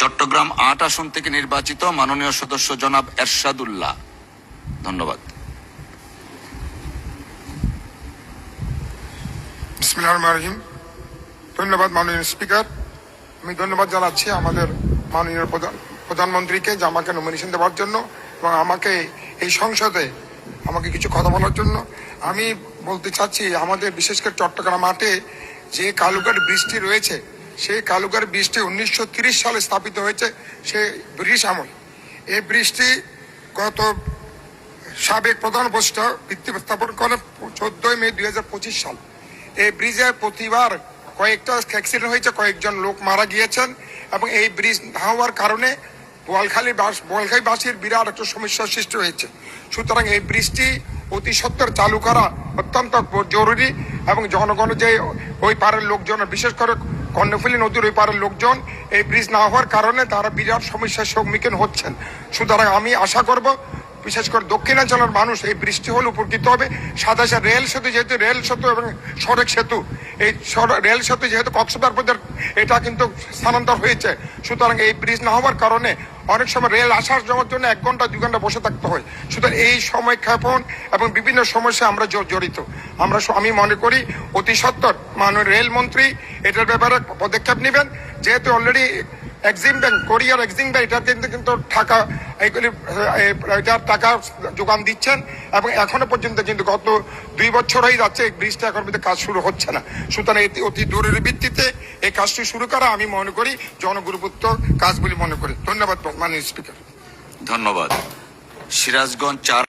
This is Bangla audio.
চট্টগ্রাম ৮ আসন থেকে নির্বাচিত মাননীয় সদস্য জনাব এরশাদুল্লাহ। ধন্যবাদ। বিসমিল্লাহির রহমানির রহিম। ধন্যবাদ মাননীয় স্পিকার। আমি ধন্যবাদ জানাচ্ছি আমাদের মাননীয় প্রধানমন্ত্রীকে যে আমাকে নমিনেশন দেওয়ার জন্য এবং আমাকে এই সংসদে আমাকে কিছু কথা বলার জন্য। আমি বলতে চাচ্ছি আমাদের বিশেষ করে চট্টগ্রাম ৮-এ যে কালুঘাট ব্রিজটি রয়েছে, সেই কালুঘাট ব্রিজটি 1930 সালে স্থাপিত হয়েছে, সে ব্রিটিশ আমল। এই ব্রিজটি গত সাবেক প্রধান উপদেষ্টা ভিত্তি স্থাপন করেন 14 মে 2025 সাল। এই ব্রিজে প্রতিবার কয়েকটা অ্যাক্সিডেন্ট হয়েছে, কয়েকজন লোক মারা গিয়েছেন এবং এই ব্রিজ না হওয়ার কারণে বোয়ালখালীবাসীর বিরাট একটা সমস্যার সৃষ্টি হয়েছে। সুতরাং এই ব্রিজটি অতি সত্বর চালু করা অত্যন্ত জরুরি এবং জনগণের যে ওই পাড়ের লোকজন, বিশেষ করে কর্ণফুলী নদীর ওই পাড়ের লোকজন এই ব্রিজ না হওয়ার কারণে তারা বিরাট সমস্যার সম্মুখীন হচ্ছেন। সুতরাং আমি আশা করব বিশেষ করে দক্ষিণাঞ্চলের মানুষ এই বৃষ্টি হলে উপকৃত হবে। সাথে সাথে রেল সেতু, যেহেতু রেল সেতু এবং সড়ক সেতু, এই রেল সেতু যেহেতু কক্সবাজার পর্যন্ত এটা কিন্তু স্থানান্তর হয়েছে, সুতরাং এই ব্রিজ না হওয়ার কারণে অনেক সময় রেল আসার যাওয়ার জন্য 1 ঘন্টা 2 ঘন্টা বসে থাকতে হয়। সুতরাং এই সময় ক্ষেপণ এবং বিভিন্ন সমস্যা আমরা জড়িত। আমি মনে করি অতি সত্বর মাননীয় রেলমন্ত্রী এটার ব্যাপারে পদক্ষেপ নেবেন। যেহেতু অলরেডি এক্সিম ব্যাংক, কোরিয়ার এক্সিম ব্যাংক এটা কিন্তু টাকা টাকা যোগান দিচ্ছেন এবং এখনো পর্যন্ত কিন্তু গত 2 বছর হয়ে যাচ্ছে এই ব্রিজটা এখন পর্যন্ত কাজ শুরু হচ্ছে না। সুতরাং অতি জরুরি ভিত্তিতে এই কাজটি শুরু করা আমি মনে করি জনগুরুত্ব কাজ বলে মনে করি। ধন্যবাদ মাননীয় স্পিকার। ধন্যবাদ। সিরাজগঞ্জ 4